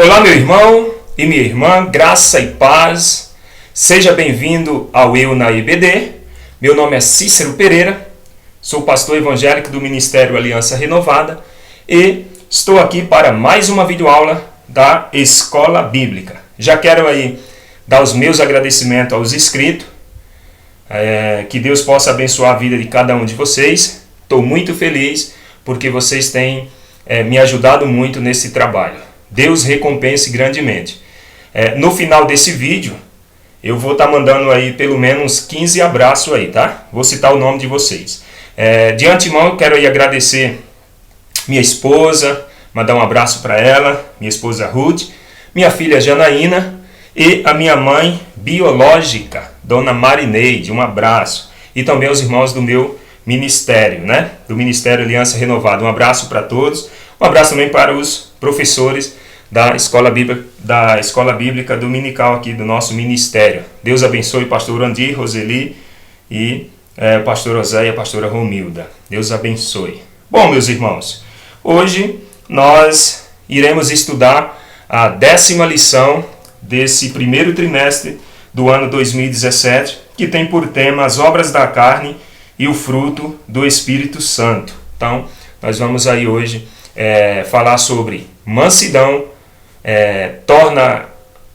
Olá, meu irmão e minha irmã, graça e paz. Seja bem-vindo ao Eu na IBD. Meu nome é Cícero Pereira, sou pastor evangélico do Ministério Aliança Renovada e estou aqui para mais uma videoaula da Escola Bíblica. Já quero aí dar os meus agradecimentos aos inscritos, que Deus possa abençoar a vida de cada um de vocês. Estou muito feliz porque vocês têm me ajudado muito nesse trabalho. Deus recompense grandemente. No final desse vídeo, eu vou estar mandando aí pelo menos 15 abraços aí, tá? Vou citar o nome de vocês. De antemão, eu quero aí agradecer minha esposa, mandar um abraço para ela, minha esposa Ruth, minha filha Janaína e a minha mãe biológica, Dona Marineide, um abraço. E também os irmãos do meu ministério, né? Do Ministério Aliança Renovada. Um abraço para todos. Um abraço também para os professores da Escola Bíblica Dominical aqui do nosso ministério. Deus abençoe pastor Andir, Roseli e pastor Oséia e a pastora Romilda. Deus abençoe. Bom, meus irmãos, hoje nós iremos estudar a 10ª lição desse primeiro trimestre do ano 2017, que tem por tema as obras da carne e o fruto do Espírito Santo. Então, nós vamos aí hoje falar sobre mansidão, torna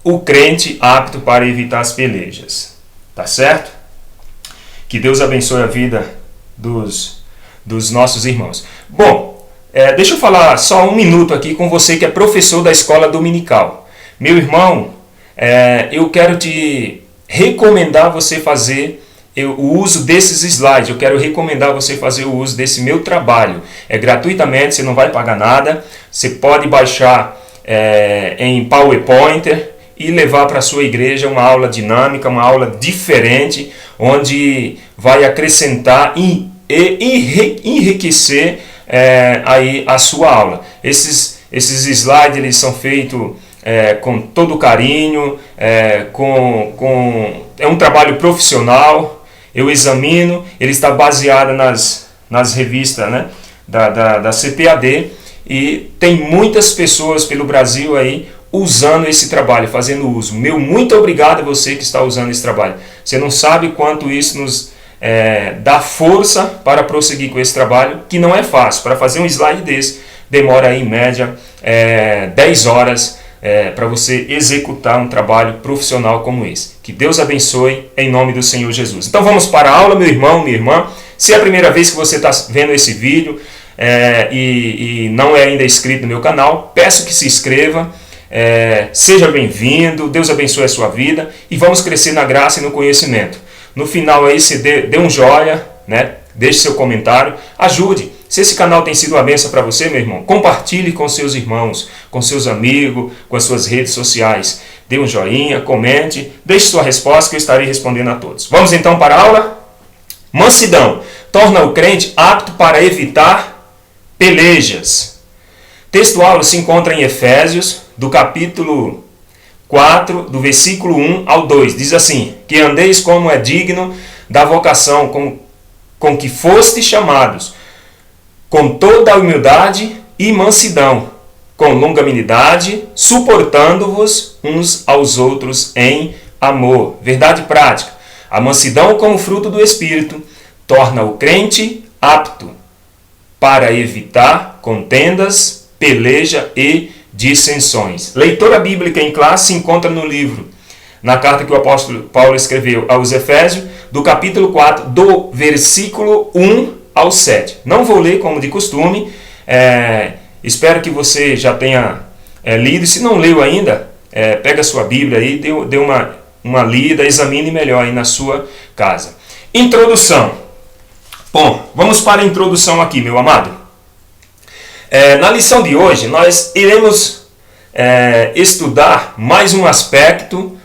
o crente apto para evitar as pelejas. Tá certo? Que Deus abençoe a vida dos nossos irmãos. Bom, deixa eu falar só um minuto aqui com você que é professor da escola dominical. Meu irmão, eu quero te recomendar você fazer o uso desses slides. Eu quero recomendar você fazer o uso desse meu trabalho. Gratuitamente, você não vai pagar nada. Você pode baixar em PowerPoint e levar para a sua igreja uma aula dinâmica, uma aula diferente, onde vai acrescentar e enriquecer aí a sua aula. Esses slides eles são feitos com todo carinho, é um trabalho profissional. Eu examino, ele está baseado nas revistas, né, da CPAD, e tem muitas pessoas pelo Brasil aí usando esse trabalho, fazendo uso. Meu muito obrigado a você que está usando esse trabalho. Você não sabe quanto isso nos dá força para prosseguir com esse trabalho, que não é fácil. Para fazer um slide desse, demora aí, em média 10 horas para você executar um trabalho profissional como esse. Que Deus abençoe em nome do Senhor Jesus. Então vamos para a aula, meu irmão, minha irmã. Se é a primeira vez que você está vendo esse vídeo e não é ainda inscrito no meu canal, peço que se inscreva. Seja bem-vindo, Deus abençoe a sua vida e vamos crescer na graça e no conhecimento. No final aí você dê um joinha, né? Deixe seu comentário, ajude. Se esse canal tem sido uma bênção para você, meu irmão, compartilhe com seus irmãos, com seus amigos, com as suas redes sociais. Dê um joinha, comente, deixe sua resposta que eu estarei respondendo a todos. Vamos então para a aula? Mansidão torna o crente apto para evitar pelejas. Texto aula se encontra em Efésios, do capítulo 4, do versículo 1 ao 2. Diz assim: que andeis como é digno da vocação com que fostes chamados, com toda a humildade e mansidão, com longanimidade, suportando-vos uns aos outros em amor. Verdade prática. A mansidão como fruto do Espírito torna o crente apto para evitar contendas, peleja e dissensões. Leitura bíblica em classe se encontra no livro, na carta que o apóstolo Paulo escreveu aos Efésios, do capítulo 4, do versículo 1 ao 7. Não vou ler como de costume, espero que você já tenha lido. Se não leu ainda, pega a sua Bíblia aí, dê uma lida, examine melhor aí na sua casa. Introdução. Bom, vamos para a introdução aqui, meu amado. Na lição de hoje, nós iremos estudar mais um aspecto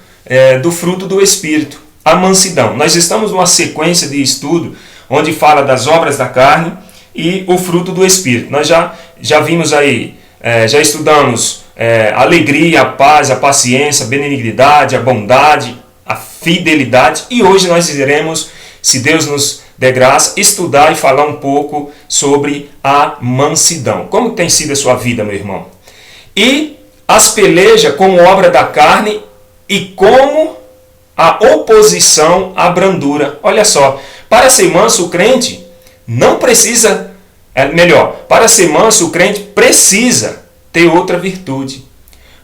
do fruto do Espírito, a mansidão. Nós estamos numa sequência de estudo onde fala das obras da carne e o fruto do Espírito. Nós já vimos aí, já estudamos a alegria, a paz, a paciência, a benignidade, a bondade, a fidelidade. E hoje nós iremos, se Deus nos der graça, estudar e falar um pouco sobre a mansidão. Como tem sido a sua vida, meu irmão? E as peleja como obra da carne e como a oposição à brandura. Olha só, para ser manso o crente não precisa, para ser manso o crente precisa ter outra virtude.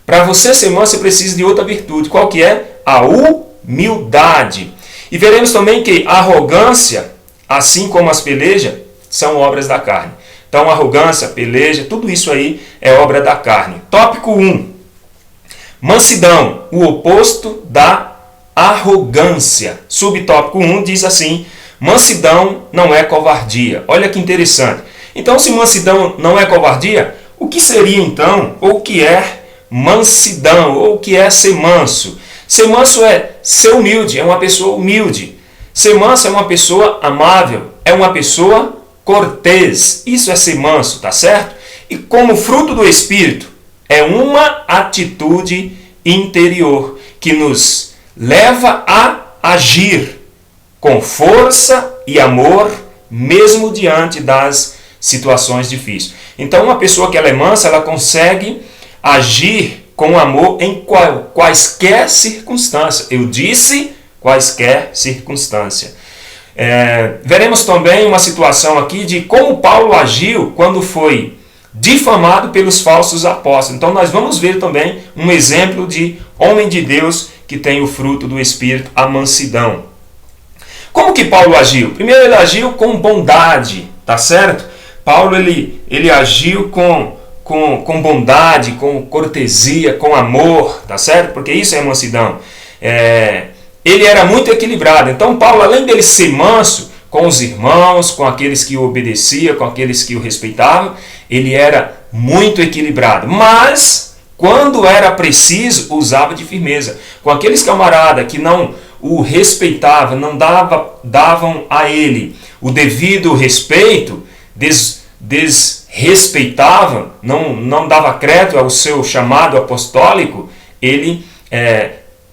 Para você ser manso você precisa de outra virtude. Qual que é? A humildade. E veremos também que a arrogância, assim como as pelejas, são obras da carne. Então, arrogância, peleja, tudo isso aí é obra da carne. Tópico 1. Mansidão, o oposto da arrogância. Subtópico 1 diz assim: mansidão não é covardia. Olha que interessante. Então, se mansidão não é covardia, o que seria então, ou o que é mansidão, ou o que é ser manso? Ser manso é ser humilde, é uma pessoa humilde. Ser manso é uma pessoa amável, é uma pessoa cortês. Isso é ser manso, tá certo? E como fruto do Espírito, é uma atitude interior que nos leva a agir com força e amor, mesmo diante das situações difíceis. Então, uma pessoa que ela é mansa, ela consegue agir com amor em quaisquer circunstância. Eu disse quaisquer circunstância. Veremos também uma situação aqui de como Paulo agiu quando foi difamado pelos falsos apóstolos. Então nós vamos ver também um exemplo de homem de Deus que tem o fruto do Espírito, a mansidão. Como que Paulo agiu? Primeiro ele agiu com bondade, tá certo? Paulo ele agiu com bondade, com cortesia, com amor, tá certo? Porque isso é mansidão. Ele era muito equilibrado. Então Paulo, além dele ser manso com os irmãos, com aqueles que o obedeciam, com aqueles que o respeitavam, ele era muito equilibrado. Mas, quando era preciso, usava de firmeza. Com aqueles camaradas que não o respeitavam, não davam a ele o devido respeito, desrespeitavam, não dava crédito ao seu chamado apostólico, ele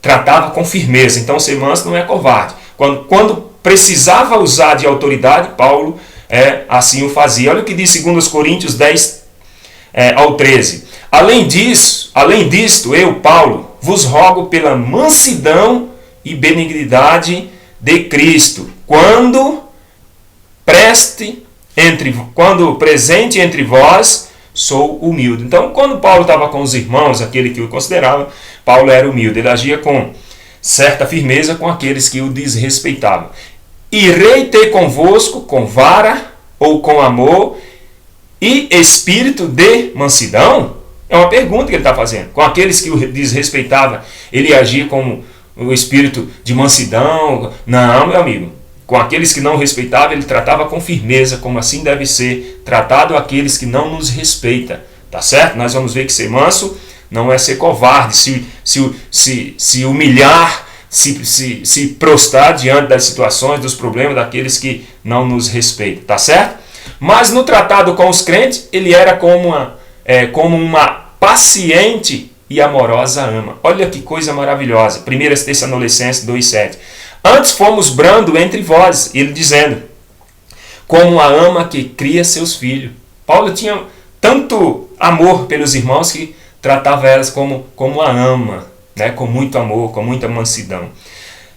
tratava com firmeza. Então ser manso não é covarde. Quando precisava usar de autoridade, Paulo assim o fazia. Olha o que diz 2 Coríntios 10 ao 13. Além disto, eu, Paulo, vos rogo pela mansidão e benignidade de Cristo, quando presente entre vós, sou humilde. Então, quando Paulo estava com os irmãos, aquele que o considerava, Paulo era humilde. Ele agia com certa firmeza com aqueles que o desrespeitavam. Irei ter convosco com vara ou com amor e espírito de mansidão? É uma pergunta que ele está fazendo. Com aqueles que o desrespeitavam, ele agia como o espírito de mansidão? Não, meu amigo. Com aqueles que não respeitavam, ele tratava com firmeza, como assim deve ser tratado aqueles que não nos respeitam. Tá certo? Nós vamos ver que ser manso não é ser covarde, se humilhar, se prostrar diante das situações, dos problemas daqueles que não nos respeitam. Tá certo? Mas no tratado com os crentes, ele era como uma paciente e amorosa ama. Olha que coisa maravilhosa. 1 Tessalonicenses 2,7. Antes fomos brando entre vós, ele dizendo, como a ama que cria seus filhos. Paulo tinha tanto amor pelos irmãos que tratava elas como a ama, né? Com muito amor, com muita mansidão.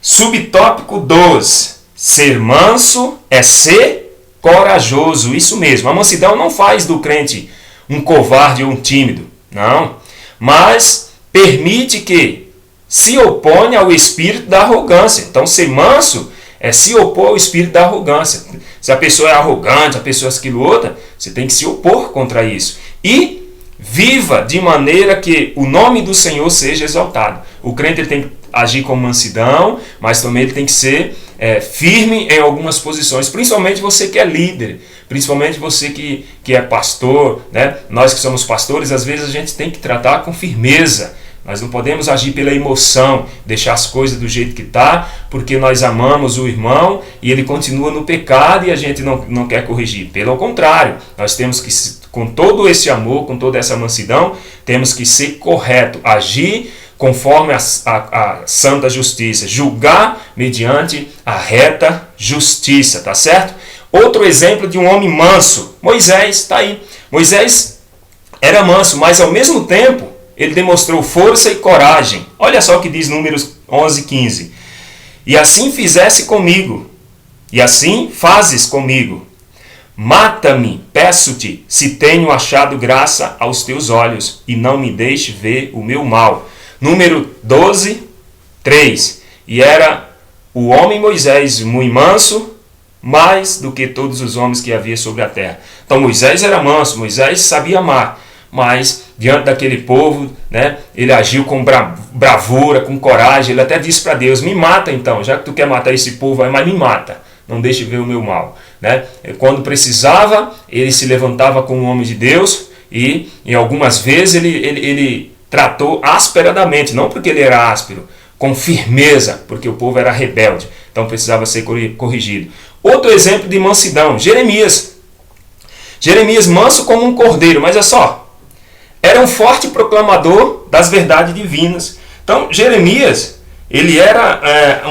Subtópico 12. Ser manso é ser corajoso. Isso mesmo. A mansidão não faz do crente um covarde ou um tímido. Não. Mas permite que se oponha ao espírito da arrogância. Então, ser manso é se opor ao espírito da arrogância. Se a pessoa é arrogante, a pessoa é aquilo outra, você tem que se opor contra isso. E viva de maneira que o nome do Senhor seja exaltado. O crente ele tem que agir com mansidão, mas também ele tem que ser firme em algumas posições. Principalmente você que é líder, principalmente você que é pastor, né? Nós que somos pastores, às vezes a gente tem que tratar com firmeza. Nós não podemos agir pela emoção, deixar as coisas do jeito que está, porque nós amamos o irmão e ele continua no pecado e a gente não quer corrigir. Pelo contrário, nós temos que, com todo esse amor, com toda essa mansidão, temos que ser correto, agir conforme a santa justiça, julgar mediante a reta justiça, tá certo? Outro exemplo de um homem manso, Moisés, está aí. Moisés era manso, mas ao mesmo tempo, ele demonstrou força e coragem. Olha só o que diz Números 11:15. E assim fizesse comigo, e assim fazes comigo. Mata-me, peço-te, se tenho achado graça aos teus olhos, e não me deixe ver o meu mal. Número 12:3. E era o homem Moisés muito manso, mais do que todos os homens que havia sobre a terra. Então Moisés era manso, Moisés sabia amar, mas diante daquele povo, né, ele agiu com bravura, com coragem. Ele até disse para Deus: me mata então, já que tu quer matar esse povo aí, mas me mata, não deixe ver o meu mal. Né? Quando precisava, ele se levantava como um homem de Deus, e em algumas vezes ele tratou asperadamente, não porque ele era áspero, com firmeza, porque o povo era rebelde, então precisava ser corrigido. Outro exemplo de mansidão, Jeremias. Jeremias manso como um cordeiro, mas é só, era um forte proclamador das verdades divinas. Então Jeremias, ele era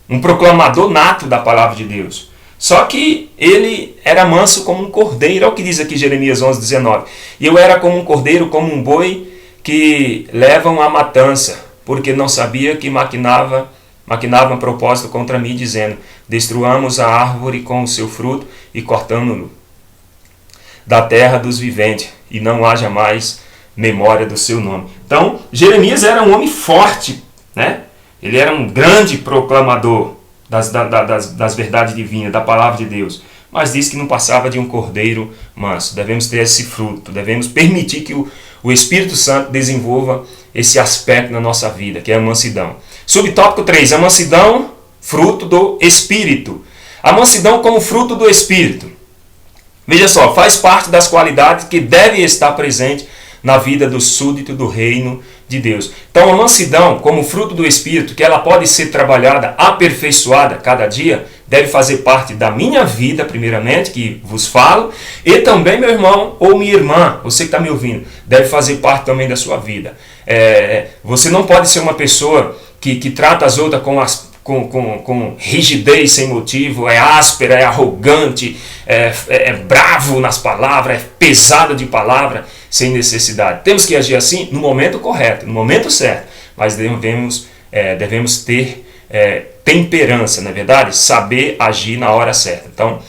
um proclamador nato da palavra de Deus. Só que ele era manso como um cordeiro. Olha o que diz aqui Jeremias 11:19. E eu era como um cordeiro, como um boi que levam à matança, porque não sabia que maquinavam propósito contra mim, dizendo: destruamos a árvore com o seu fruto e cortamo-lo da terra dos viventes, e não haja mais memória do seu nome. Então, Jeremias era um homem forte, né? Ele era um grande proclamador das verdades divinas, da palavra de Deus, mas disse que não passava de um cordeiro manso. Devemos ter esse fruto, devemos permitir que o Espírito Santo desenvolva esse aspecto na nossa vida, que é a mansidão. Subtópico 3, a mansidão, fruto do Espírito. A mansidão como fruto do Espírito. Veja só, faz parte das qualidades que devem estar presentes na vida do súdito do reino de Deus. Então a mansidão como fruto do Espírito, que ela pode ser trabalhada, aperfeiçoada cada dia, deve fazer parte da minha vida, primeiramente, que vos falo, e também, meu irmão ou minha irmã, você que está me ouvindo, deve fazer parte também da sua vida. Você não pode ser uma pessoa que trata as outras com rigidez sem motivo, é áspera, é arrogante, é bravo nas palavras, é pesado de palavra, sem necessidade. Temos que agir assim no momento correto, no momento certo, mas devemos ter temperança, não é verdade? Saber agir na hora certa. Então,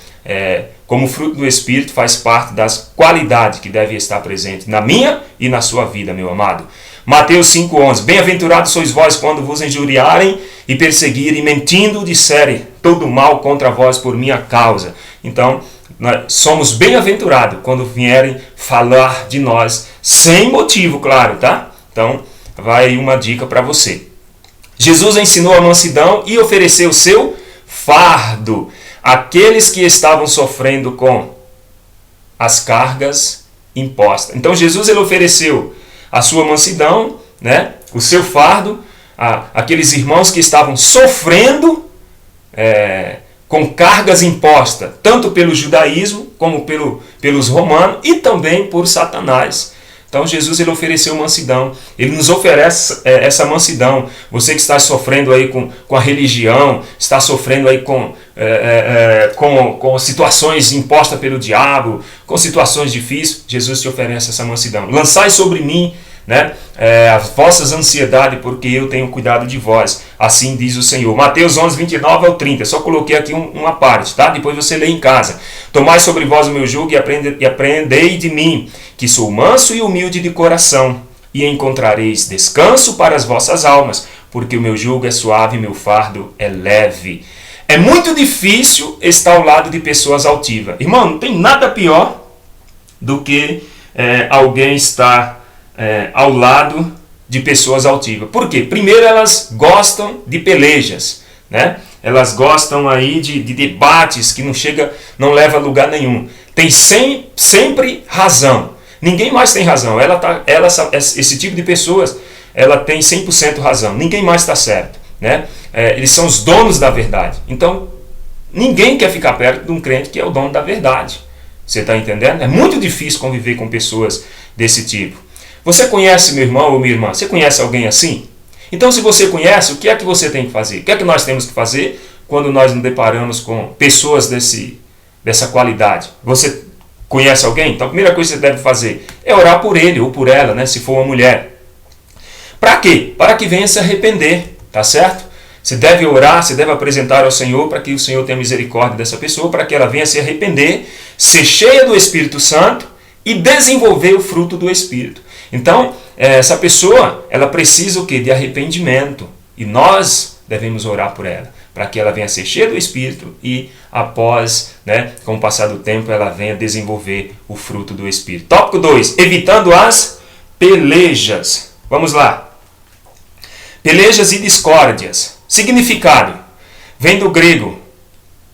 como fruto do Espírito, faz parte das qualidades que devem estar presentes na minha e na sua vida, meu amado. Mateus 5:11. Bem-aventurados sois vós quando vos injuriarem e perseguirem, mentindo, disserem todo mal contra vós por minha causa. Então, nós somos bem-aventurados quando vierem falar de nós sem motivo, claro, tá? Então, vai aí uma dica para você. Jesus ensinou a mansidão e ofereceu o seu fardo àqueles que estavam sofrendo com as cargas impostas. Então, Jesus ele ofereceu a sua mansidão, né? O seu fardo àqueles irmãos que estavam sofrendo com cargas impostas, tanto pelo judaísmo como pelos romanos e também por Satanás. Então Jesus ele ofereceu mansidão, ele nos oferece essa mansidão. Você que está sofrendo aí com a religião, está sofrendo aí com situações impostas pelo diabo, com situações difíceis, Jesus te oferece essa mansidão. Lançai sobre mim, né, as vossas ansiedades, porque eu tenho cuidado de vós, assim diz o Senhor. Mateus 11:29 ao 30, só coloquei aqui uma parte, tá? Depois você lê em casa. Tomai sobre vós o meu jugo e aprendei de mim, que sou manso e humilde de coração, e encontrareis descanso para as vossas almas, porque o meu jugo é suave e meu fardo é leve. É muito difícil estar ao lado de pessoas altivas. Irmão, não tem nada pior do que alguém estar ao lado de pessoas altivas. Por quê? Primeiro, elas gostam de pelejas, né? Elas gostam aí de debates que não leva a lugar nenhum. Tem sempre razão. Ninguém mais tem razão. Esse tipo de pessoas, ela tem 100% razão. Ninguém mais está certo, né? Eles são os donos da verdade. Então, ninguém quer ficar perto de um crente que é o dono da verdade. Você está entendendo? É muito difícil conviver com pessoas desse tipo. Você conhece, meu irmão ou minha irmã? Você conhece alguém assim? Então, se você conhece, o que é que você tem que fazer? O que é que nós temos que fazer quando nós nos deparamos com pessoas dessa qualidade? Você conhece alguém? Então a primeira coisa que você deve fazer é orar por ele ou por ela, né? Se for uma mulher. Para quê? Para que venha se arrepender, tá certo? Você deve orar, você deve apresentar ao Senhor para que o Senhor tenha misericórdia dessa pessoa, para que ela venha se arrepender, ser cheia do Espírito Santo e desenvolver o fruto do Espírito. Então, essa pessoa, ela precisa o quê? De arrependimento. E nós devemos orar por ela, para que ela venha ser cheia do Espírito e após, né, com o passar do tempo, ela venha desenvolver o fruto do Espírito. Tópico 2, evitando as pelejas. Vamos lá. Pelejas e discórdias. Significado. Vem do grego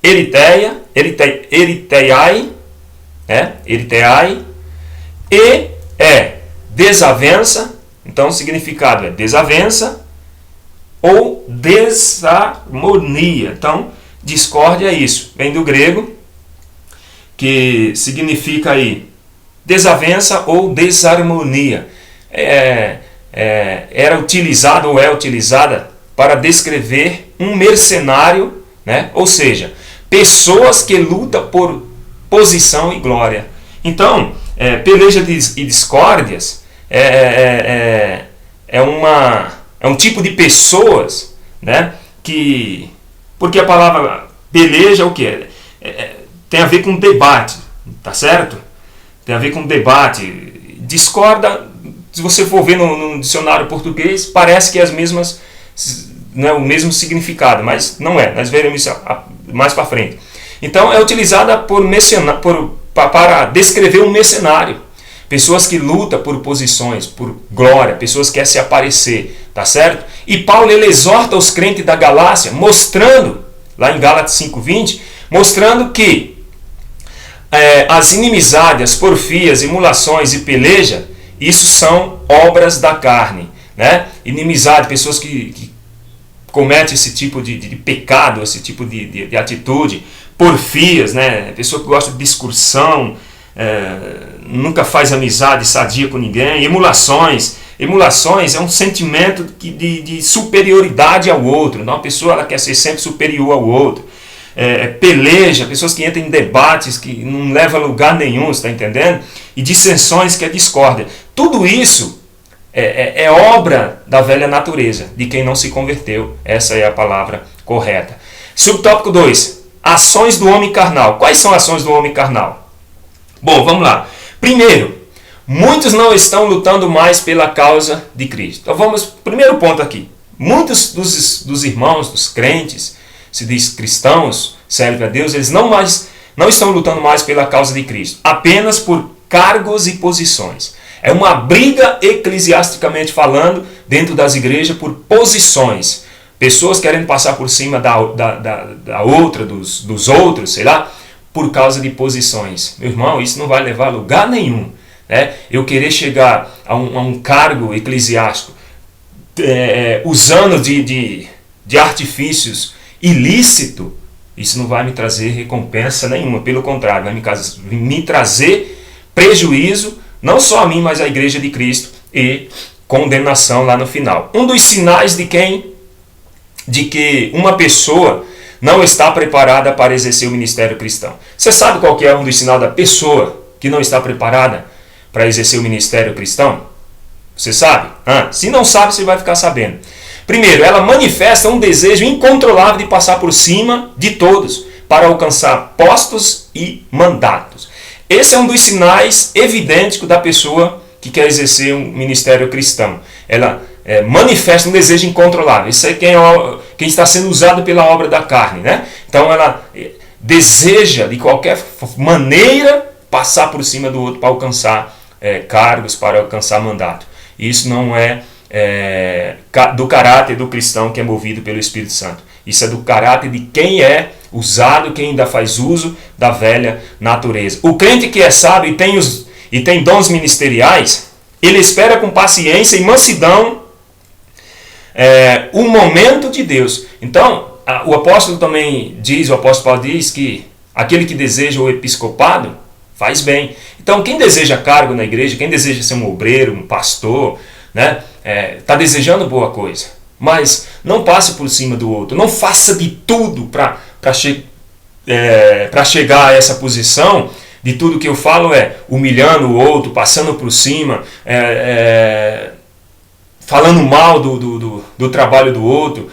eriteiai, né? Eriteiai, e é desavença. Então, o significado é desavença ou desarmonia. Então, discórdia é isso. Vem do grego, que significa aí desavença ou desarmonia. Era utilizada ou é utilizada para descrever um mercenário, né? Ou seja, pessoas que lutam por posição e glória. Então, peleja e discórdias é um tipo de pessoas, né? Que, porque a palavra peleja é o que? Tem a ver com debate, tá certo? Tem a ver com debate. Discorda, se você for ver no dicionário português, parece que é as mesmas, né, o mesmo significado, mas não é. Nós veremos isso mais para frente. Então é utilizada para descrever um mercenário. Pessoas que lutam por posições, por glória, pessoas que querem se aparecer, tá certo? E Paulo ele exorta os crentes da Galácia, mostrando, lá em Gálatas 5:20, mostrando que as inimizades, as porfias, emulações e peleja, isso são obras da carne, né? Inimizade, pessoas que cometem esse tipo de pecado, esse tipo de atitude. Porfias, né? Pessoa que gosta de discussão, nunca faz amizade sadia com ninguém. Emulações é um sentimento de superioridade ao outro. Então, a pessoa ela quer ser sempre superior ao outro. Peleja, pessoas que entram em debates que não levam a lugar nenhum, está entendendo? E dissensões, que é discórdia. Tudo isso é obra da velha natureza, de quem não se converteu. Essa é a palavra correta. Subtópico 2. Ações do homem carnal. Quais são ações do homem carnal? Bom, vamos lá. Primeiro, muitos não estão lutando mais pela causa de Cristo. Então vamos, primeiro ponto aqui. Muitos dos irmãos, dos crentes, se diz cristãos, servem a Deus, eles não estão lutando mais pela causa de Cristo, apenas por cargos e posições. É uma briga, eclesiasticamente falando, dentro das igrejas por posições. Pessoas querendo passar por cima da outra, dos outros, sei lá, por causa de posições. Meu irmão, isso não vai levar a lugar nenhum, né? Eu querer chegar a um cargo eclesiástico usando de artifícios ilícito, isso não vai me trazer recompensa nenhuma. Pelo contrário, vai me trazer prejuízo, não só a mim, mas à igreja de Cristo, e condenação lá no final. Um dos sinais de que uma pessoa não está preparada para exercer o ministério cristão. Você sabe qual que é um dos sinais da pessoa que não está preparada para exercer o ministério cristão? Você sabe? Se não sabe, você vai ficar sabendo. Primeiro, ela manifesta um desejo incontrolável de passar por cima de todos para alcançar postos e mandatos. Esse é um dos sinais evidentes da pessoa que quer exercer um ministério cristão. Ela manifesta um desejo incontrolável. Isso é quem está sendo usado pela obra da carne, né? Então ela deseja de qualquer maneira passar por cima do outro para alcançar cargos, para alcançar mandato. Isso não é do caráter do cristão que é movido pelo Espírito Santo. Isso é do caráter de quem é usado, quem ainda faz uso da velha natureza. O crente que é sábio e tem dons ministeriais, ele espera com paciência e mansidão o momento de Deus. Então, o apóstolo Paulo diz que aquele que deseja o episcopado faz bem. Então, quem deseja cargo na igreja, quem deseja ser um obreiro, um pastor, né, está desejando boa coisa. Mas não passe por cima do outro. Não faça de tudo para chegar a essa posição de tudo que eu falo é humilhando o outro, passando por cima, falando mal do trabalho do outro,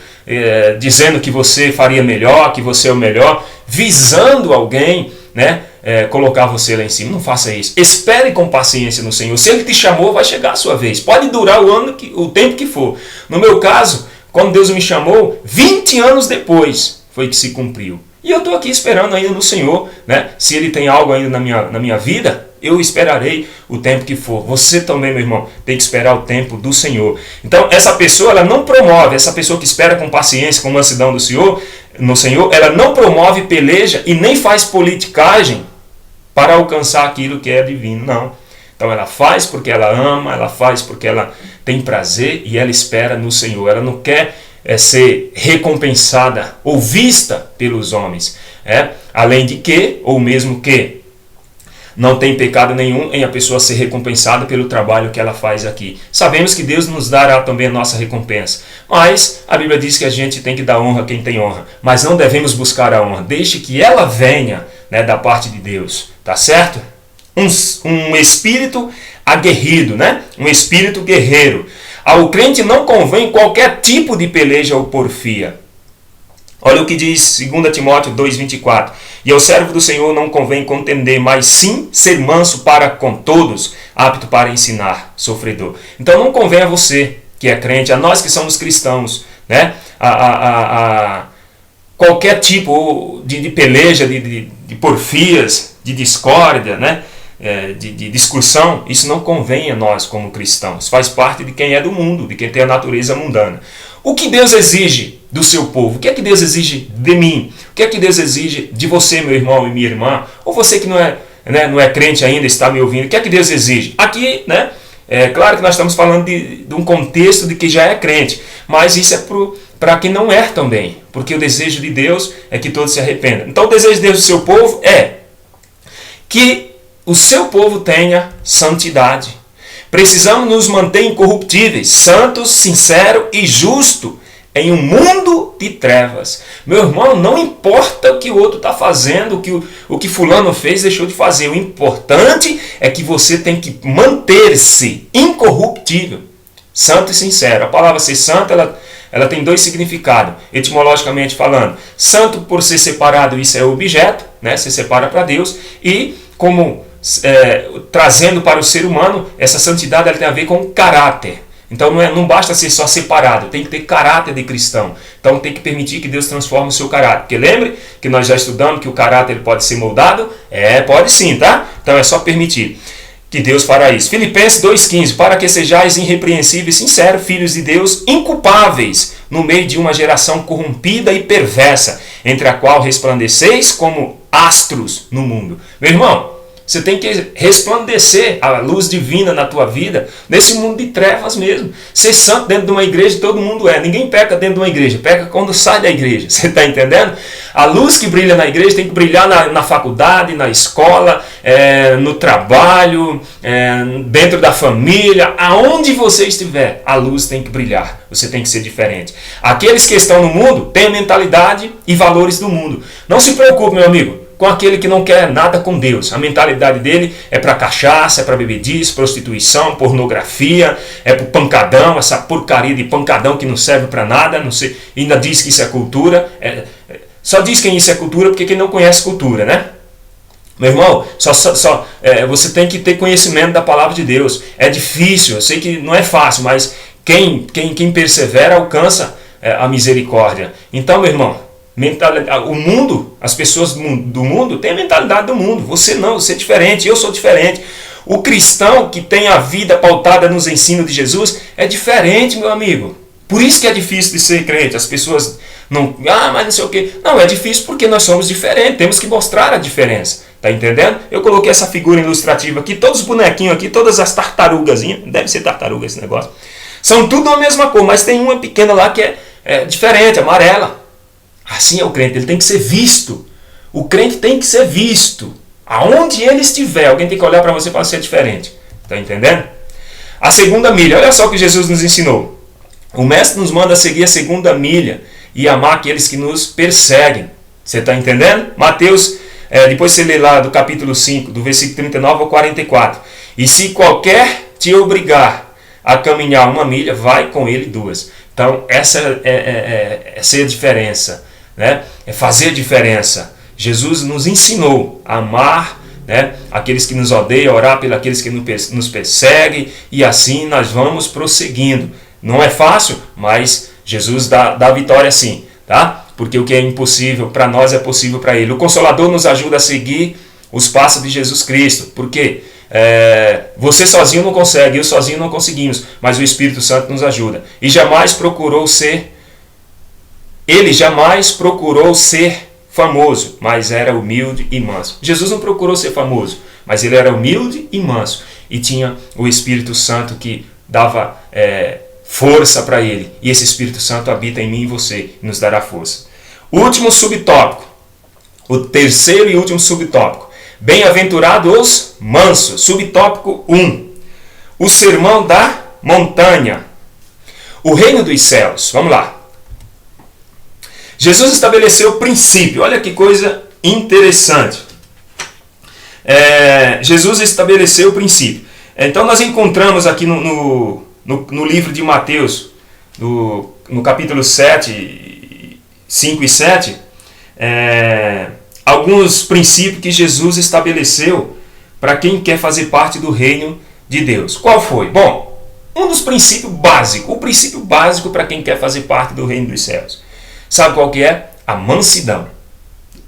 dizendo que você faria melhor, que você é o melhor, visando alguém, né, colocar você lá em cima. Não faça isso. Espere com paciência no Senhor. Se Ele te chamou, vai chegar a sua vez. Pode durar o tempo que for. No meu caso, quando Deus me chamou, 20 anos depois foi que se cumpriu. E eu estou aqui esperando ainda no Senhor, né? Se Ele tem algo ainda na minha vida, eu esperarei o tempo que for. Você também, meu irmão, tem que esperar o tempo do Senhor. Então, essa pessoa, ela não promove, essa pessoa que espera com paciência, com mansidão no Senhor, ela não promove peleja e nem faz politicagem para alcançar aquilo que é divino, não. Então, ela faz porque ela ama, ela faz porque ela tem prazer e ela espera no Senhor. Ela não quer ser recompensada ou vista pelos homens. Além de que, ou mesmo que, não tem pecado nenhum em a pessoa ser recompensada pelo trabalho que ela faz aqui. Sabemos que Deus nos dará também a nossa recompensa. Mas a Bíblia diz que a gente tem que dar honra a quem tem honra. Mas não devemos buscar a honra. Deixe que ela venha, né, da parte de Deus. Tá certo? Um espírito aguerrido, né? Um espírito guerreiro. Ao crente não convém qualquer tipo de peleja ou porfia. Olha o que diz 2 Timóteo 2,24. E ao servo do Senhor não convém contender, mas sim ser manso para com todos, apto para ensinar, sofredor. Então não convém a você que é crente, a nós que somos cristãos, né? Qualquer tipo de peleja, de porfias, de discórdia, né? De discussão, isso não convém a nós como cristãos. Faz parte de quem é do mundo, de quem tem a natureza mundana. O que Deus exige do seu povo? O que é que Deus exige de mim? O que é que Deus exige de você, meu irmão e minha irmã? Ou você que não é crente ainda, está me ouvindo? O que é que Deus exige? Aqui, né? É claro que nós estamos falando de um contexto de que já é crente, mas isso é para quem não é também, porque o desejo de Deus é que todos se arrependam. Então o desejo de Deus do seu povo é que o seu povo tenha santidade. Precisamos nos manter incorruptíveis, santos, sinceros e justos em um mundo de trevas. Meu irmão, não importa o que o outro está fazendo, o que fulano fez, deixou de fazer. O importante é que você tem que manter-se incorruptível, santo e sincero. A palavra ser santo, ela tem dois significados, etimologicamente falando. Santo por ser separado, isso é objeto, né? Se separa para Deus. E como trazendo para o ser humano, essa santidade ela tem a ver com caráter. Então não basta ser só separado, tem que ter caráter de cristão. Então tem que permitir que Deus transforme o seu caráter. Porque lembre que nós já estudamos que o caráter ele pode ser moldado? Pode sim, tá? Então é só permitir que Deus fará isso. Filipenses 2,15. Para que sejais irrepreensíveis, sinceros, filhos de Deus, inculpáveis, no meio de uma geração corrompida e perversa, entre a qual resplandeceis como astros no mundo. Meu irmão, você tem que resplandecer a luz divina na tua vida, nesse mundo de trevas mesmo. Ser santo dentro de uma igreja, todo mundo é. Ninguém peca dentro de uma igreja, peca quando sai da igreja. Você está entendendo? A luz que brilha na igreja tem que brilhar na faculdade, na escola, no trabalho, dentro da família. Aonde você estiver, a luz tem que brilhar. Você tem que ser diferente. Aqueles que estão no mundo têm a mentalidade e valores do mundo. Não se preocupe, meu amigo, com aquele que não quer nada com Deus. A mentalidade dele é para cachaça, é para bebedice, prostituição, pornografia, é para pancadão, essa porcaria de pancadão que não serve para nada, não sei, ainda diz que isso é cultura. Só diz que isso é cultura porque quem não conhece cultura, né? Meu irmão, você tem que ter conhecimento da palavra de Deus. É difícil, eu sei que não é fácil, mas quem persevera alcança a misericórdia. Então, meu irmão, o mundo, as pessoas do mundo têm a mentalidade do mundo. Você não, você é diferente, eu sou diferente. O cristão que tem a vida pautada nos ensinos de Jesus é diferente, meu amigo. Por isso que é difícil de ser crente. As pessoas não, mas não sei o quê. Não, é difícil porque nós somos diferentes. Temos que mostrar a diferença. Tá entendendo? Eu coloquei essa figura ilustrativa aqui, todos os bonequinhos aqui, todas as tartarugazinhas, deve ser tartaruga esse negócio. São tudo a mesma cor, mas tem uma pequena lá que é diferente, amarela. Assim é o crente, ele tem que ser visto. O crente tem que ser visto. Aonde ele estiver, alguém tem que olhar para você para ser diferente. Está entendendo? A segunda milha, olha só o que Jesus nos ensinou. O mestre nos manda seguir a segunda milha e amar aqueles que nos perseguem. Você está entendendo? Mateus Depois você lê lá do capítulo 5, do versículo 39 ao 44. E se qualquer te obrigar a caminhar 1 milha, vai com ele 2. Então, essa é a diferença, né? É fazer diferença. Jesus nos ensinou a amar, né, aqueles que nos odeiam, orar pelos aqueles que nos perseguem, e assim nós vamos prosseguindo. Não é fácil, mas Jesus dá vitória sim, tá? Porque o que é impossível para nós é possível para Ele. O Consolador nos ajuda a seguir os passos de Jesus Cristo. Por quê? Você sozinho não consegue, eu sozinho não conseguimos, mas o Espírito Santo nos ajuda. Ele jamais procurou ser famoso, mas era humilde e manso. Jesus não procurou ser famoso, mas ele era humilde e manso. E tinha o Espírito Santo que dava força para ele. E esse Espírito Santo habita em mim e você e nos dará força. Último subtópico. O terceiro e último subtópico. Bem-aventurados os mansos. Subtópico 1. O sermão da montanha. O reino dos céus. Vamos lá. Jesus estabeleceu o princípio. Olha que coisa interessante. Jesus estabeleceu o princípio. Então nós encontramos aqui no livro de Mateus, no capítulo 7, 5 e 7, alguns princípios que Jesus estabeleceu para quem quer fazer parte do reino de Deus. Qual foi? Bom, um dos princípios básicos, o princípio básico para quem quer fazer parte do reino dos céus. Sabe qual que é? A mansidão.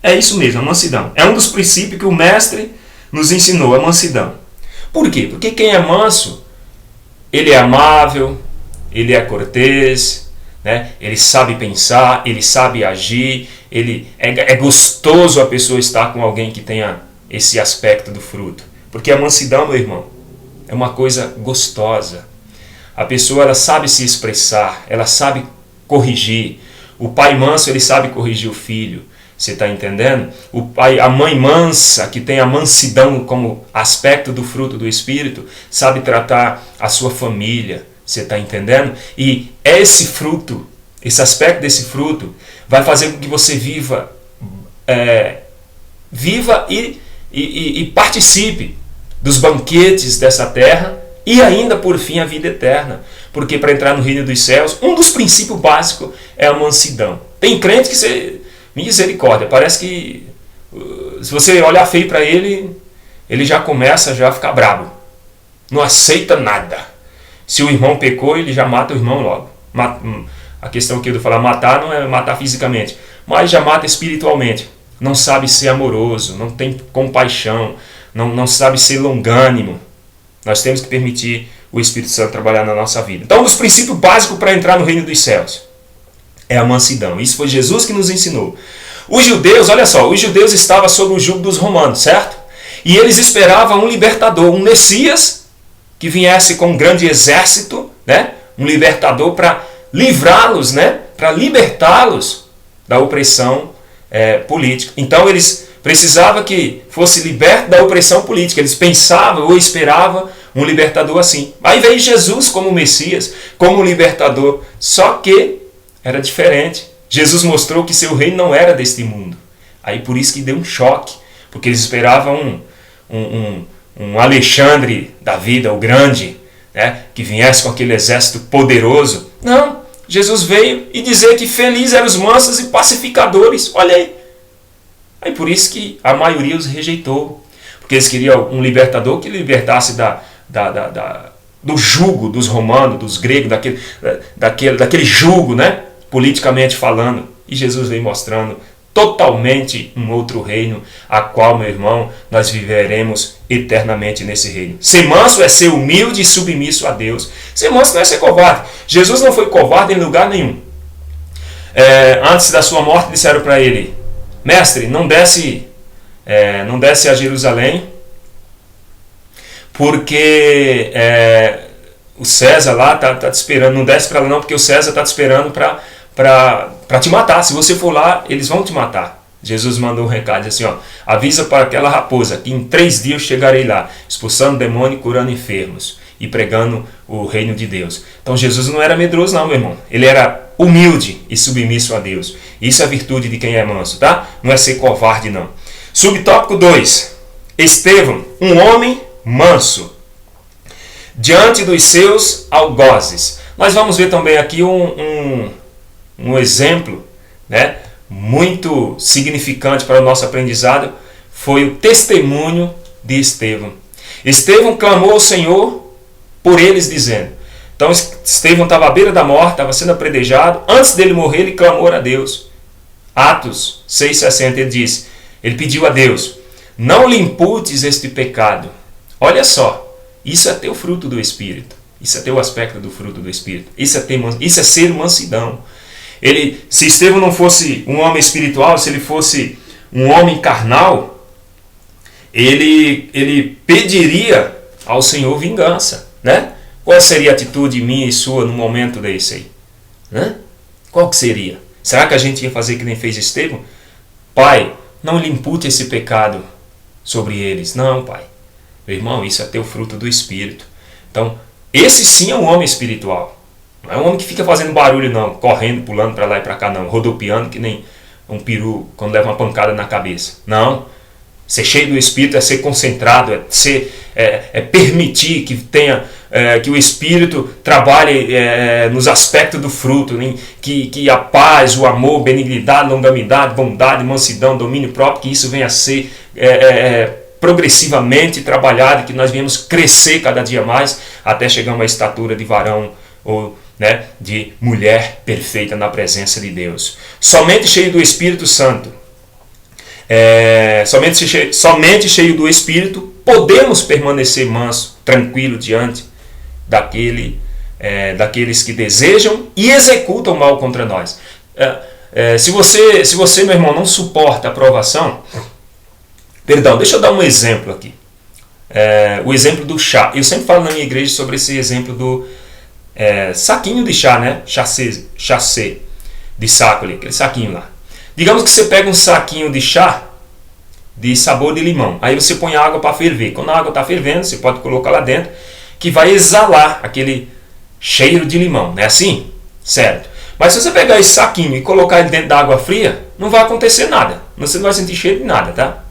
É isso mesmo, a mansidão. É um dos princípios que o mestre nos ensinou, a mansidão. Por quê? Porque quem é manso, ele é amável, ele é cortês, né? Ele sabe pensar, ele sabe agir, é gostoso a pessoa estar com alguém que tenha esse aspecto do fruto. Porque a mansidão, meu irmão, é uma coisa gostosa. A pessoa ela sabe se expressar, ela sabe corrigir. O pai manso, ele sabe corrigir o filho. Você está entendendo? A mãe mansa, que tem a mansidão como aspecto do fruto do Espírito, sabe tratar a sua família. Você está entendendo? E esse fruto, esse aspecto desse fruto, vai fazer com que você viva e participe dos banquetes dessa terra e ainda, por fim, a vida eterna. Porque para entrar no reino dos céus, um dos princípios básicos é a mansidão. Tem crente que você... Misericórdia, parece que se você olhar feio para ele, ele já começa a ficar bravo. Não aceita nada. Se o irmão pecou, ele já mata o irmão logo. A questão que eu falar matar não é matar fisicamente, mas já mata espiritualmente. Não sabe ser amoroso, não tem compaixão, não sabe ser longânimo. Nós temos que permitir o Espírito Santo trabalhar na nossa vida. Então, um dos princípios básicos para entrar no reino dos céus é a mansidão. Isso foi Jesus que nos ensinou. Os judeus, olha só, os judeus estavam sob o jugo dos romanos, certo? E eles esperavam um libertador, um Messias que viesse com um grande exército, né? Um libertador para livrá-los, né? Para libertá-los da opressão política. Então eles precisavam que fosse liberto da opressão política. Eles pensavam ou esperavam um libertador assim. Aí veio Jesus como Messias, como libertador, só que era diferente. Jesus mostrou que seu reino não era deste mundo. Aí por isso que deu um choque, porque eles esperavam um Alexandre da vida, o grande, né, que viesse com aquele exército poderoso. Não, Jesus veio e dizer que felizes eram os mansos e pacificadores. Olha aí. Aí por isso que a maioria os rejeitou, porque eles queriam um libertador que libertasse do jugo dos romanos, dos gregos, daquele jugo, né? Politicamente falando. E Jesus vem mostrando totalmente um outro reino, a qual, meu irmão, nós viveremos eternamente nesse reino. Ser manso é ser humilde e submisso a Deus. Ser manso não é ser covarde. Jesus não foi covarde em lugar nenhum. Antes da sua morte disseram para ele: mestre, não desce a Jerusalém, porque o César lá está te esperando. Não desce para lá não, porque o César está te esperando para te matar. Se você for lá, eles vão te matar. Jesus mandou um recado assim, avisa para aquela raposa que em 3 dias chegarei lá, expulsando demônio e curando enfermos e pregando o reino de Deus. Então Jesus não era medroso não, meu irmão. Ele era humilde e submisso a Deus. Isso é a virtude de quem é manso, tá? Não é ser covarde não. Subtópico 2. Estevão, um homem manso, diante dos seus algozes. Nós vamos ver também aqui um exemplo, né, muito significante para o nosso aprendizado, foi o testemunho de Estevão. Estevão clamou ao Senhor por eles, dizendo. Então Estevão estava à beira da morte, estava sendo apredejado. Antes dele morrer, ele clamou a Deus. Atos 6,60, ele disse, ele pediu a Deus, não lhe imputes este pecado. Olha só, isso é ter o fruto do Espírito. Isso é ter o aspecto do fruto do Espírito. Isso é ser mansidão. Se Estevão não fosse um homem espiritual, se ele fosse um homem carnal, ele pediria ao Senhor vingança, né? Qual seria a atitude minha e sua no momento desse aí? Né? Qual que seria? Será que a gente ia fazer que nem fez Estevão? Pai, não lhe impute esse pecado sobre eles. Não, Pai. Meu irmão, isso é ter o fruto do Espírito. Então, esse sim é um homem espiritual. Não é um homem que fica fazendo barulho, não. Correndo, pulando para lá e para cá, não. Rodopiando que nem um peru quando leva uma pancada na cabeça. Não. Ser cheio do Espírito é ser concentrado, é permitir que que o Espírito trabalhe nos aspectos do fruto, que a paz, o amor, benignidade, longanimidade, bondade, mansidão, domínio próprio, que isso venha a ser progressivamente trabalhado, que nós venhamos crescer cada dia mais até chegar a uma estatura de varão ou de mulher perfeita na presença de Deus. Somente cheio do Espírito Santo, somente cheio do Espírito, podemos permanecer manso, tranquilo diante daqueles que desejam e executam mal contra nós. Se você, meu irmão, não suporta a provação, perdão, deixa eu dar um exemplo aqui. O exemplo do chá. Eu sempre falo na minha igreja sobre esse exemplo do saquinho de chá, né? Chacê de saco ali, aquele saquinho lá. Digamos que você pega um saquinho de chá de sabor de limão. Aí você põe a água para ferver. Quando a água está fervendo, você pode colocar lá dentro, que vai exalar aquele cheiro de limão. Não é assim? Certo. Mas se você pegar esse saquinho e colocar ele dentro da água fria, não vai acontecer nada. Você não vai sentir cheiro de nada, tá?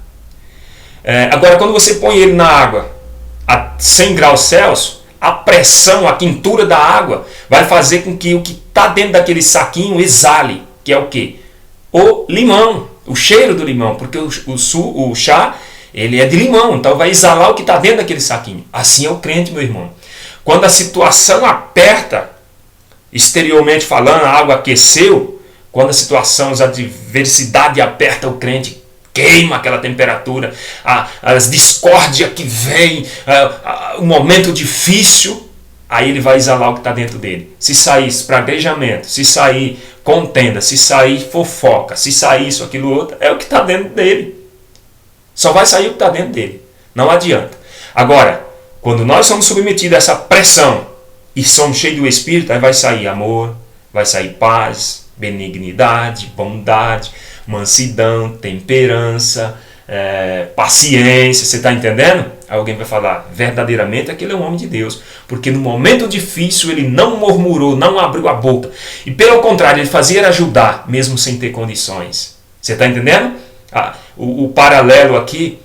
Agora, quando você põe ele na água a 100 graus Celsius, a pressão, a quentura da água vai fazer com que o que está dentro daquele saquinho exale. Que é o quê? O limão, o cheiro do limão, porque o chá ele é de limão, então vai exalar o que está dentro daquele saquinho. Assim é o crente, meu irmão. Quando a situação aperta, exteriormente falando, a água aqueceu, quando a situação, a adversidade aperta o crente, queima aquela temperatura, as discórdias que vem, o momento difícil, aí ele vai exalar o que está dentro dele. Se sair espraguejamento, se sair contenda, se sair fofoca, se sair isso, aquilo, outro, é o que está dentro dele. Só vai sair o que está dentro dele. Não adianta. Agora, quando nós somos submetidos a essa pressão e somos cheios do Espírito, aí vai sair amor, vai sair paz, benignidade, bondade, mansidão, temperança, paciência. Você está entendendo? Aí alguém vai falar, verdadeiramente aquele é um homem de Deus, porque no momento difícil ele não murmurou, não abriu a boca, e pelo contrário, ele fazia ajudar, mesmo sem ter condições. Você está entendendo? O paralelo aqui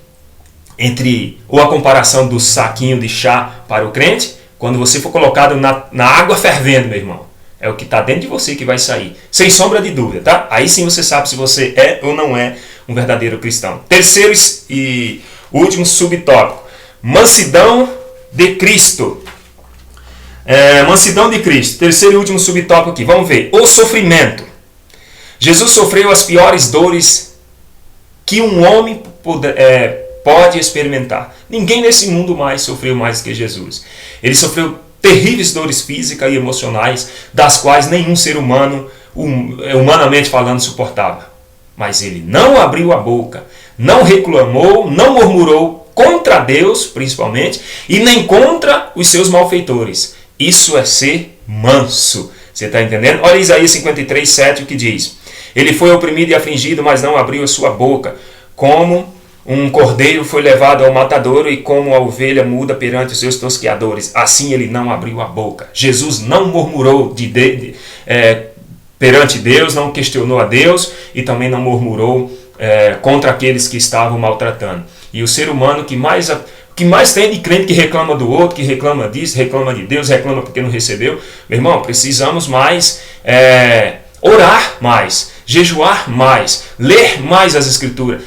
ou a comparação do saquinho de chá para o crente, quando você for colocado na água fervendo, meu irmão, é o que está dentro de você que vai sair, sem sombra de dúvida, tá? Aí sim você sabe se você é ou não é um verdadeiro cristão. Terceiro e último subtópico, mansidão de Cristo. Mansidão de Cristo, terceiro e último subtópico aqui, vamos ver, o sofrimento. Jesus sofreu as piores dores que um homem pode experimentar. Ninguém nesse mundo mais sofreu mais que Jesus. Ele sofreu terríveis dores físicas e emocionais, das quais nenhum ser humano, humanamente falando, suportava. Mas ele não abriu a boca, não reclamou, não murmurou contra Deus, principalmente, e nem contra os seus malfeitores. Isso é ser manso. Você está entendendo? Olha Isaías 53:7, o que diz. Ele foi oprimido e afligido, mas não abriu a sua boca. Como um cordeiro foi levado ao matadouro e como a ovelha muda perante os seus tosqueadores, assim ele não abriu a boca. Jesus não murmurou perante Deus, não questionou a Deus e também não murmurou contra aqueles que estavam maltratando. E o ser humano que mais tem de crente que reclama do outro, que reclama disso, reclama de Deus, reclama porque não recebeu. Meu irmão, precisamos mais orar mais, jejuar mais, ler mais as Escrituras,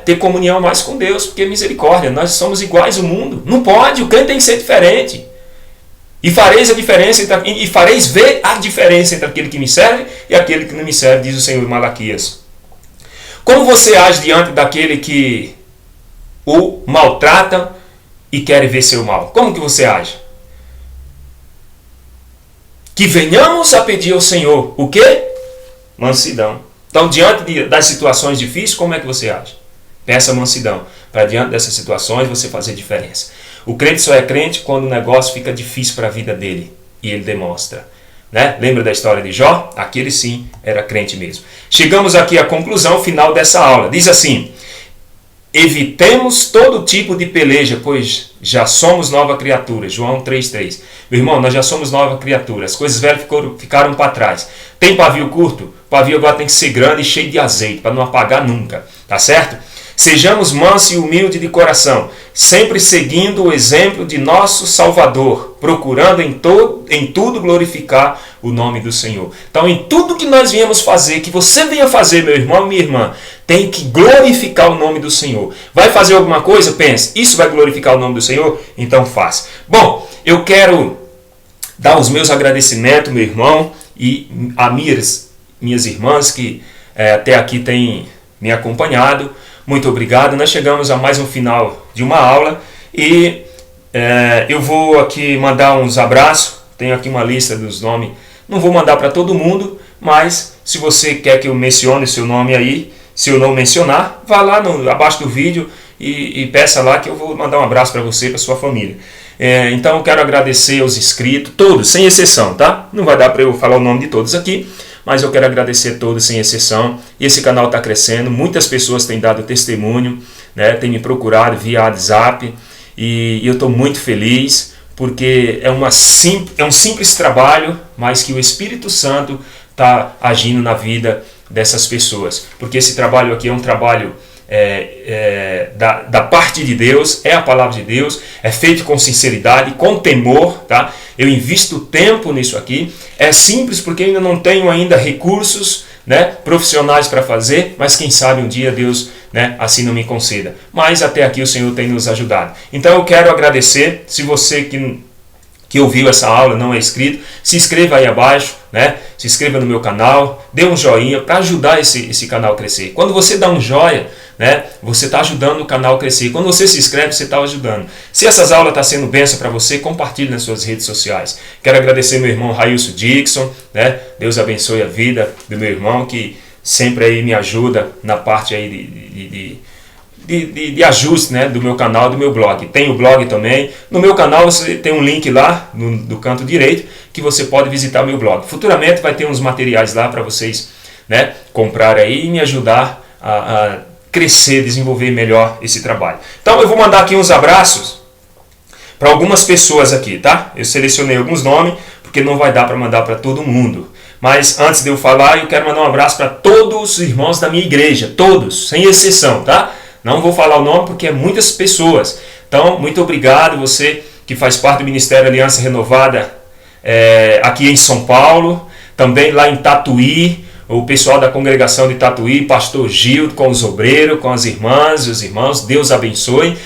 ter comunhão mais com Deus, porque misericórdia, nós somos iguais ao mundo. Não pode, o crente tem que ser diferente. E fareis ver a diferença entre aquele que me serve e aquele que não me serve, diz o Senhor em Malaquias. Como você age diante daquele que o maltrata e quer ver seu mal? Como que você age? Que venhamos a pedir ao Senhor o quê? Mansidão. Então, diante das situações difíceis, como é que você age? Peça mansidão, para diante dessas situações você fazer diferença. O crente só é crente quando o negócio fica difícil para a vida dele, e ele demonstra. Lembra da história de Jó? Aquele sim era crente mesmo. Chegamos aqui à conclusão final dessa aula. Diz assim: evitemos todo tipo de peleja, pois já somos nova criatura. João 3,3. Meu irmão, nós já somos nova criatura. As coisas velhas ficaram para trás. Tem pavio curto? O pavio agora tem que ser grande e cheio de azeite, para não apagar nunca. Tá certo? Sejamos mansos e humildes de coração, sempre seguindo o exemplo de nosso Salvador, procurando em tudo glorificar o nome do Senhor. Então, em tudo que nós viemos fazer, que você venha fazer, meu irmão e minha irmã, tem que glorificar o nome do Senhor. Vai fazer alguma coisa? Pense, isso vai glorificar o nome do Senhor? Então faça. Bom, eu quero dar os meus agradecimentos, meu irmão, e a minhas irmãs que até aqui têm me acompanhado. Muito obrigado. Nós chegamos a mais um final de uma aula e eu vou aqui mandar uns abraços. Tenho aqui uma lista dos nomes. Não vou mandar para todo mundo, mas se você quer que eu mencione seu nome aí, se eu não mencionar, vá lá abaixo do vídeo e peça lá que eu vou mandar um abraço para você e para sua família. Então eu quero agradecer aos inscritos, todos, sem exceção, tá? Não vai dar para eu falar o nome de todos aqui, mas eu quero agradecer a todos sem exceção. Esse canal está crescendo, muitas pessoas têm dado testemunho, têm me procurado via WhatsApp e eu estou muito feliz porque é um simples trabalho, mas que o Espírito Santo está agindo na vida dessas pessoas. Porque esse trabalho aqui é um trabalho da parte de Deus, é a palavra de Deus, é feito com sinceridade, com temor, tá? Eu invisto tempo nisso aqui. É simples porque ainda não tenho ainda recursos profissionais para fazer, mas quem sabe um dia Deus assim não me conceda. Mas até aqui o Senhor tem nos ajudado. Então eu quero agradecer. Se você que ouviu essa aula não é inscrito, se inscreva aí abaixo, se inscreva no meu canal, dê um joinha para ajudar esse canal a crescer. Quando você dá um joia, você está ajudando o canal a crescer. Quando você se inscreve, você está ajudando. Se essas aulas estão sendo bênção para você, compartilhe nas suas redes sociais. Quero agradecer meu irmão Railson Dixon, Deus abençoe a vida do meu irmão, que sempre aí me ajuda na parte aí de ajuste do meu canal, do meu blog. Tem o blog também. No meu canal você tem um link lá do canto direito que você pode visitar o meu blog. Futuramente vai ter uns materiais lá para vocês comprar aí e me ajudar a crescer, desenvolver melhor esse trabalho. Então eu vou mandar aqui uns abraços para algumas pessoas aqui, tá? Eu selecionei alguns nomes porque não vai dar para mandar para todo mundo. Mas antes de eu falar, eu quero mandar um abraço para todos os irmãos da minha igreja, todos, sem exceção, tá? Não vou falar o nome porque é muitas pessoas. Então, muito obrigado você que faz parte do Ministério Aliança Renovada aqui em São Paulo, também lá em Tatuí, o pessoal da congregação de Tatuí, pastor Gildo, com os obreiros, com as irmãs e os irmãos, Deus abençoe.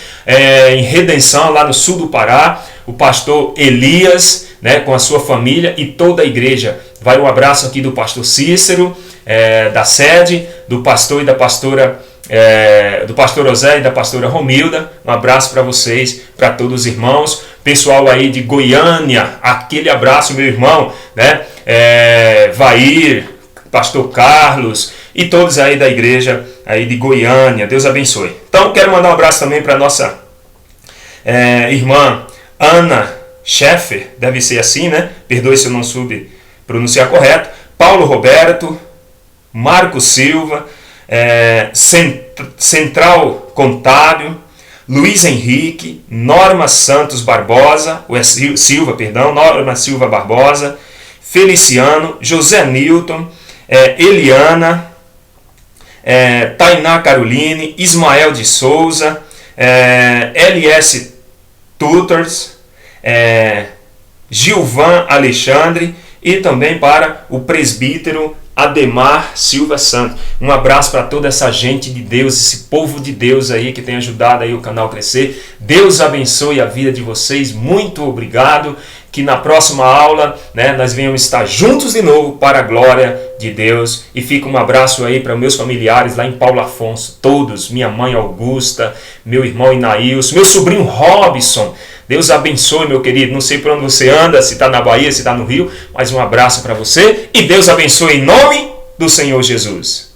Em Redenção, lá no sul do Pará, o pastor Elias, com a sua família e toda a igreja. Vai um abraço aqui do pastor Cícero, da sede, do pastor e da pastora, do pastor José e da pastora Romilda. Um abraço para vocês, para todos os irmãos. Pessoal aí de Goiânia, aquele abraço, meu irmão, Vair, pastor Carlos e todos aí da igreja aí de Goiânia. Deus abençoe. Então quero mandar um abraço também para nossa irmã Ana Scheffer, deve ser assim, Perdoe se eu não soube pronunciar correto. Paulo Roberto, Marcos Silva, Central Contábil, Luiz Henrique, Norma Santos Barbosa, Norma Silva Barbosa, Feliciano, José Newton, Eliana, Tainá Caroline, Ismael de Souza, LS Tutors, Gilvan Alexandre e também para o presbítero Ademar Silva Santos. Um abraço para toda essa gente de Deus, esse povo de Deus aí que tem ajudado aí o canal a crescer. Deus abençoe a vida de vocês. Muito obrigado. Que na próxima aula, nós venhamos estar juntos de novo para a glória de Deus. E fica um abraço aí para meus familiares lá em Paulo Afonso, todos, minha mãe Augusta, meu irmão Inaílson, meu sobrinho Robson. Deus abençoe, meu querido. Não sei por onde você anda, se está na Bahia, se está no Rio, mas um abraço para você e Deus abençoe em nome do Senhor Jesus.